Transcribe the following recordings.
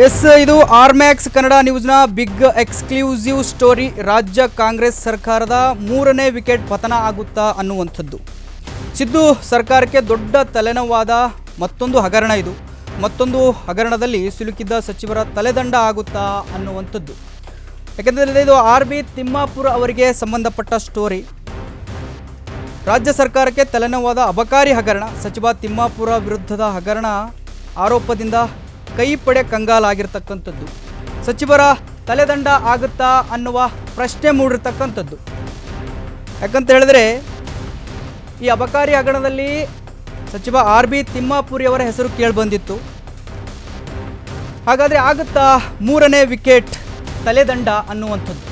S, ಇದು ಆರ್ಮ್ಯಾಕ್ಸ್ Kannada ನ್ಯೂಸ್ನ big exclusive story. ರಾಜ್ಯ ಕಾಂಗ್ರೆಸ್ ಸರ್ಕಾರದ 3ನೇ ವಿಕೆಟ್ ಪತನ ಆಗುತ್ತಾ ಅನ್ನುವಂಥದ್ದು. ಸಿದ್ದು ಸರ್ಕಾರಕ್ಕೆ ದೊಡ್ಡ ತಲೆನೋವಾದ ಮತ್ತೊಂದು ಹಗರಣ ಇದು. ಮತ್ತೊಂದು ಹಗರಣದಲ್ಲಿ ಸಿಲುಕಿದ್ದ ಸಚಿವರ ತಲೆದಂಡ ಆಗುತ್ತಾ ಅನ್ನುವಂಥದ್ದು. ಯಾಕೆಂದರೆ ಇದು RB ತಿಮ್ಮಾಪುರ ಅವರಿಗೆ ಸಂಬಂಧಪಟ್ಟ ಸ್ಟೋರಿ. ರಾಜ್ಯ ಸರ್ಕಾರಕ್ಕೆ ತಲೆನೋವಾದ ಅಬಕಾರಿ ಹಗರಣ. ಸಚಿವ ತಿಮ್ಮಾಪುರ ವಿರುದ್ಧದ ಹಗರಣ ಆರೋಪದಿಂದ ಕೈಪಡೆ ಕಂಗಾಲಾಗಿರ್ತಕ್ಕಂಥದ್ದು. ಸಚಿವರ ತಲೆದಂಡ ಆಗುತ್ತಾ ಅನ್ನುವ ಪ್ರಶ್ನೆ ಮೂಡಿರ್ತಕ್ಕಂಥದ್ದು. ಯಾಕಂತ ಹೇಳಿದ್ರೆ ಈ ಅಬಕಾರಿ ಹಗರಣದಲ್ಲಿ ಸಚಿವ RB ತಿಮ್ಮಾಪುರಿಯವರ ಹೆಸರು ಕೇಳಿಬಂದಿತ್ತು. ಹಾಗಾದರೆ ಆಗುತ್ತಾ 3ನೇ ವಿಕೆಟ್ ತಲೆದಂಡ ಅನ್ನುವಂಥದ್ದು.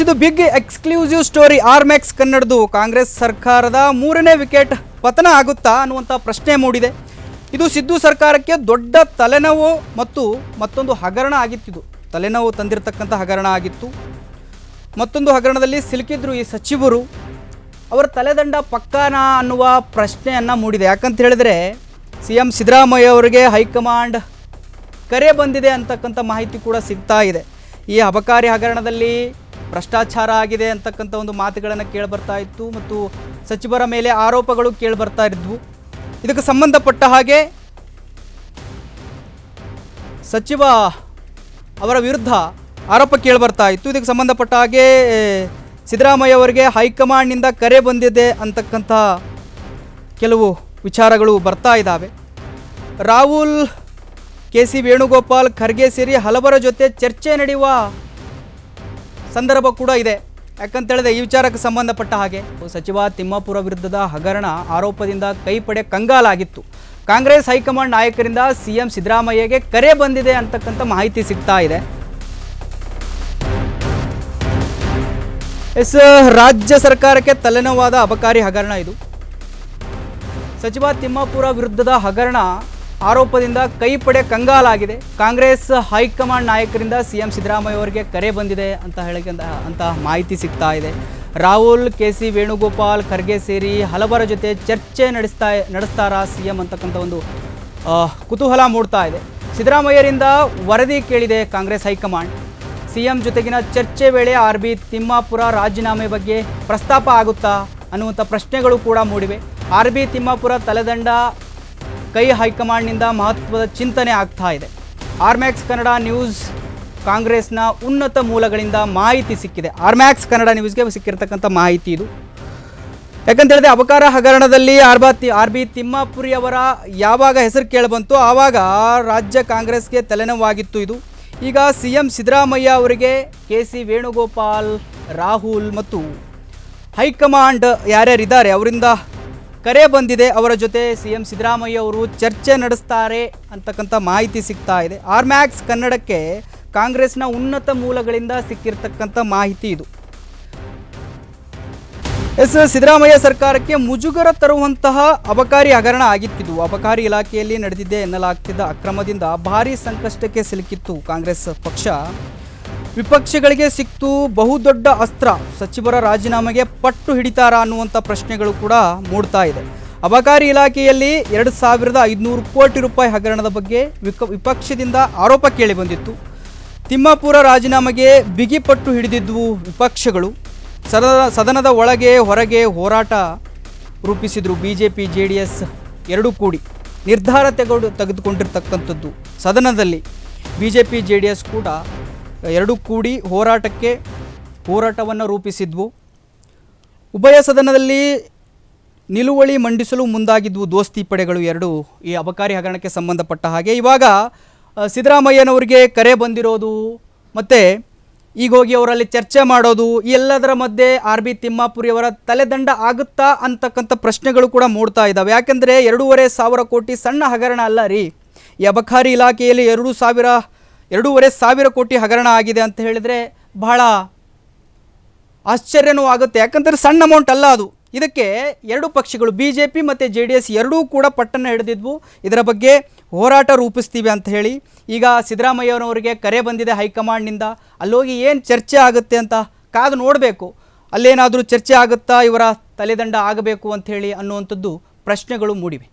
ಇದು ಬಿಗ್ ಎಕ್ಸ್ಕ್ಲೂಸಿವ್ ಸ್ಟೋರಿ. ಆರ್ಮ್ಯಾಕ್ಸ್ ಕನ್ನಡದು ಕಾಂಗ್ರೆಸ್ ಸರ್ಕಾರದ 3ನೇ ವಿಕೆಟ್ ಪತನ ಆಗುತ್ತಾ ಅನ್ನುವಂಥ ಪ್ರಶ್ನೆ ಮೂಡಿದೆ. ಇದು ಸಿದ್ದು ಸರ್ಕಾರಕ್ಕೆ ದೊಡ್ಡ ತಲೆನೋವು ಮತ್ತು ಮತ್ತೊಂದು ಹಗರಣ ಆಗಿತ್ತು. ತಲೆನೋವು ತಂದಿರತಕ್ಕಂಥ ಹಗರಣ ಆಗಿತ್ತು. ಮತ್ತೊಂದು ಹಗರಣದಲ್ಲಿ ಸಿಲುಕಿದ್ರು ಈ ಸಚಿವರು. ಅವರ ತಲೆದಂಡ ಪಕ್ಕಾನ ಅನ್ನುವ ಪ್ರಶ್ನೆಯನ್ನು ಮೂಡಿದೆ. ಯಾಕಂತ ಹೇಳಿದರೆ CM ಸಿದ್ದರಾಮಯ್ಯ ಅವರಿಗೆ ಹೈಕಮಾಂಡ್ ಕರೆ ಬಂದಿದೆ ಅಂತಕ್ಕಂಥ ಮಾಹಿತಿ ಕೂಡ ಸಿಗ್ತಾ ಇದೆ. ಈ ಅಬಕಾರಿ ಹಗರಣದಲ್ಲಿ ಭ್ರಷ್ಟಾಚಾರ ಆಗಿದೆ ಅಂತಕ್ಕಂಥ ಒಂದು ಮಾತುಗಳನ್ನು ಕೇಳಿಬರ್ತಾ ಇತ್ತು ಮತ್ತು ಸಚಿವರ ಮೇಲೆ ಆರೋಪಗಳು ಕೇಳಿಬರ್ತಾ ಇದ್ವು. ಇದಕ್ಕೆ ಸಂಬಂಧಪಟ್ಟ ಹಾಗೆ ಸಚಿವ ಅವರ ವಿರುದ್ಧ ಆರೋಪ ಕೇಳಿಬರ್ತಾ ಇತ್ತು. ಇದಕ್ಕೆ ಸಂಬಂಧಪಟ್ಟ ಹಾಗೆ ಸಿದ್ದರಾಮಯ್ಯ ಅವರಿಗೆ ಹೈಕಮಾಂಡ್ನಿಂದ ಕರೆ ಬಂದಿದೆ ಅಂತಕ್ಕಂಥ ಕೆಲವು ವಿಚಾರಗಳು ಬರ್ತಾ ಇದ್ದಾವೆ. ರಾಹುಲ್, KC ವೇಣುಗೋಪಾಲ್, ಖರ್ಗೆ ಸೇರಿ ಹಲವರ ಜೊತೆ ಚರ್ಚೆ ನಡೆಯುವ ಸಂದರ್ಭ ಕೂಡ ಇದೆ. ಯಾಕಂತೇಳಿದ್ರೆ ಈ ವಿಚಾರಕ್ಕೆ ಸಂಬಂಧಪಟ್ಟ ಹಾಗೆ ಸಚಿವ ತಿಮ್ಮಾಪುರ ವಿರುದ್ಧದ ಹಗರಣ ಆರೋಪದಿಂದ ಕೈಪಡೆ ಕಂಗಾಲಾಗಿತ್ತು. ಕಾಂಗ್ರೆಸ್ ಹೈಕಮಾಂಡ್ ನಾಯಕರಿಂದ CM ಸಿದ್ದರಾಮಯ್ಯಗೆ ಕರೆ ಬಂದಿದೆ ಅಂತಕ್ಕಂಥ ಮಾಹಿತಿ ಸಿಗ್ತಾ ಇದೆ. ರಾಜ್ಯ ಸರ್ಕಾರಕ್ಕೆ ತಲೆನೋವಾದ ಅಬಕಾರಿ ಹಗರಣ ಇದು. ಸಚಿವ ತಿಮ್ಮಾಪುರ ವಿರುದ್ಧದ ಹಗರಣ ಆರೋಪದಿಂದ ಕೈಪಡೆ ಕಂಗಾಲಾಗಿದೆ. ಕಾಂಗ್ರೆಸ್ ಹೈಕಮಾಂಡ್ ನಾಯಕರಿಂದ CM ಸಿದ್ದರಾಮಯ್ಯ ಅವರಿಗೆ ಕರೆ ಬಂದಿದೆ ಅಂತ ಮಾಹಿತಿ ಸಿಗ್ತಾ ಇದೆ. ರಾಹುಲ್, KC ವೇಣುಗೋಪಾಲ್, ಖರ್ಗೆ ಸೇರಿ ಹಲವರ ಜೊತೆ ಚರ್ಚೆ ನಡೆಸ್ತಾರಾ CM ಅಂತಕ್ಕಂಥ ಒಂದು ಕುತೂಹಲ ಮೂಡ್ತಾ ಇದೆ. ಸಿದ್ದರಾಮಯ್ಯರಿಂದ ವರದಿ ಕೇಳಿದೆ ಕಾಂಗ್ರೆಸ್ ಹೈಕಮಾಂಡ್. CM ಜೊತೆಗಿನ ಚರ್ಚೆ ವೇಳೆ RB ತಿಮ್ಮಾಪುರ ರಾಜೀನಾಮೆ ಬಗ್ಗೆ ಪ್ರಸ್ತಾಪ ಆಗುತ್ತಾ ಅನ್ನುವಂಥ ಪ್ರಶ್ನೆಗಳು ಕೂಡ ಮೂಡಿವೆ. RB ತಿಮ್ಮಾಪುರ ತಲೆದಂಡ ಕೈ ಹೈಕಮಾಂಡ್ನಿಂದ ಮಹತ್ವದ ಚಿಂತನೆ ಆಗ್ತಾ ಇದೆ. ಆರ್ಮ್ಯಾಕ್ಸ್ ಕನ್ನಡ ನ್ಯೂಸ್ ಕಾಂಗ್ರೆಸ್ನ ಉನ್ನತ ಮೂಲಗಳಿಂದ ಮಾಹಿತಿ ಸಿಕ್ಕಿದೆ. ಆರ್ಮ್ಯಾಕ್ಸ್ ಕನ್ನಡ ನ್ಯೂಸ್ಗೆ ಸಿಕ್ಕಿರ್ತಕ್ಕಂಥ ಮಾಹಿತಿ ಇದು. ಯಾಕಂತೇಳಿದ್ರೆ ಅಬಕಾರ ಹಗರಣದಲ್ಲಿ RB ತಿಮ್ಮಾಪುರಿಯವರ ಯಾವಾಗ ಹೆಸರು ಕೇಳಿಬಂತು ಆವಾಗ ರಾಜ್ಯ ಕಾಂಗ್ರೆಸ್ಗೆ ತಲೆನೋವಾಗಿತ್ತು ಇದು. ಈಗ CM ಸಿದ್ದರಾಮಯ್ಯ ಅವರಿಗೆ KC ವೇಣುಗೋಪಾಲ್, ರಾಹುಲ್ ಮತ್ತು ಹೈಕಮಾಂಡ್ ಯಾರ್ಯಾರಿದ್ದಾರೆ ಅವರಿಂದ ಕರೆ ಬಂದಿದೆ. ಅವರ ಜೊತೆ CM ಸಿದ್ದರಾಮಯ್ಯ ಅವರು ಚರ್ಚೆ ನಡೆಸ್ತಾರೆ ಅಂತಕ್ಕಂಥ ಮಾಹಿತಿ ಸಿಗ್ತಾ ಇದೆ. ಆರ್ಮ್ಯಾಕ್ಸ್ ಕನ್ನಡಕ್ಕೆ ಕಾಂಗ್ರೆಸ್ನ ಉನ್ನತ ಮೂಲಗಳಿಂದ ಸಿಕ್ಕಿರ್ತಕ್ಕಂಥ ಮಾಹಿತಿ ಇದು. ಸಿದ್ದರಾಮಯ್ಯ ಸರ್ಕಾರಕ್ಕೆ ಮುಜುಗರ ತರುವಂತಹ ಅಬಕಾರಿ ಹಗರಣ ಆಗಿತ್ತಿದ್ದು. ಅಬಕಾರಿ ಇಲಾಖೆಯಲ್ಲಿ ನಡೆದಿದೆ ಎನ್ನಲಾಗ್ತಿದ್ದ ಅಕ್ರಮದಿಂದ ಭಾರೀ ಸಂಕಷ್ಟಕ್ಕೆ ಸಿಲುಕಿತ್ತು ಕಾಂಗ್ರೆಸ್ ಪಕ್ಷ. ವಿಪಕ್ಷಗಳಿಗೆ ಸಿಕ್ತು ಬಹುದೊಡ್ಡ ಅಸ್ತ್ರ. ಸಚಿವರ ರಾಜೀನಾಮೆಗೆ ಪಟ್ಟು ಹಿಡಿತಾರಾ ಅನ್ನುವಂಥ ಪ್ರಶ್ನೆಗಳು ಕೂಡ ಮೂಡ್ತಾ ಇದೆ. ಅಬಕಾರಿ ಇಲಾಖೆಯಲ್ಲಿ 2500 ಕೋಟಿ ರೂಪಾಯಿ ಹಗರಣದ ಬಗ್ಗೆ ವಿಪಕ್ಷದಿಂದ ಆರೋಪ ಕೇಳಿ ಬಂದಿತ್ತು. ತಿಮ್ಮಾಪುರ ರಾಜೀನಾಮೆಗೆ ಬಿಗಿಪಟ್ಟು ಹಿಡಿದಿದ್ವು ವಿಪಕ್ಷಗಳು. ಸದನದ ಒಳಗೆ ಹೊರಗೆ ಹೋರಾಟ ರೂಪಿಸಿದ್ರು. BJP JDS ಎರಡೂ ಕೂಡಿ ನಿರ್ಧಾರ ತೆಗೆದುಕೊಂಡಿರ್ತಕ್ಕಂಥದ್ದು. ಸದನದಲ್ಲಿ BJP JDS ಕೂಡ ಎರಡೂ ಕೂಡಿ ಹೋರಾಟವನ್ನು ರೂಪಿಸಿದ್ವು. ಉಭಯ ಸದನದಲ್ಲಿ ನಿಲುವಳಿ ಮಂಡಿಸಲು ಮುಂದಾಗಿದ್ವು ದೋಸ್ತಿ ಪಡೆಗಳು ಎರಡೂ ಈ ಅಬಕಾರಿ ಹಗರಣಕ್ಕೆ ಸಂಬಂಧಪಟ್ಟ ಹಾಗೆ. ಇವಾಗ ಸಿದ್ದರಾಮಯ್ಯನವರಿಗೆ ಕರೆ ಬಂದಿರೋದು ಮತ್ತು ಈಗ ಹೋಗಿ ಅವರಲ್ಲಿ ಚರ್ಚೆ ಮಾಡೋದು, ಈ ಎಲ್ಲದರ ಮಧ್ಯೆ RB ತಿಮ್ಮಾಪುರಿಯವರ ತಲೆದಂಡ ಆಗುತ್ತಾ ಅಂತಕ್ಕಂಥ ಪ್ರಶ್ನೆಗಳು ಕೂಡ ಮೂಡ್ತಾ ಇದ್ದಾವೆ. ಯಾಕೆಂದರೆ 2,500 ಕೋಟಿ ಸಣ್ಣ ಹಗರಣ ಅಲ್ಲ ರೀ. ಈ ಅಬಕಾರಿ ಇಲಾಖೆಯಲ್ಲಿ 2,500 ಕೋಟಿ ಹಗರಣ ಆಗಿದೆ ಅಂತ ಹೇಳಿದರೆ ಬಹಳ ಆಶ್ಚರ್ಯನೂ ಆಗುತ್ತೆ. ಯಾಕಂದರೆ ಸಣ್ಣ ಅಮೌಂಟ್ ಅಲ್ಲ ಅದು. ಇದಕ್ಕೆ ಎರಡು ಪಕ್ಷಗಳು BJP ಮತ್ತು JDS ಎರಡೂ ಕೂಡ ಪಟ್ಟನ್ನು ಹಿಡಿದಿದ್ವು. ಇದರ ಬಗ್ಗೆ ಹೋರಾಟ ರೂಪಿಸ್ತೀವಿ ಅಂತ ಹೇಳಿ. ಈಗ ಸಿದ್ದರಾಮಯ್ಯನವರಿಗೆ ಕರೆ ಬಂದಿದೆ ಹೈಕಮಾಂಡ್ನಿಂದ. ಅಲ್ಲೋಗಿ ಏನು ಚರ್ಚೆ ಆಗುತ್ತೆ ಅಂತ ಕಾದು ನೋಡಬೇಕು. ಅಲ್ಲೇನಾದರೂ ಚರ್ಚೆ ಆಗುತ್ತಾ, ಇವರ ತಲೆದಂಡ ಆಗಬೇಕು ಅಂಥೇಳಿ ಅನ್ನುವಂಥದ್ದು ಪ್ರಶ್ನೆಗಳು ಮೂಡಿವೆ.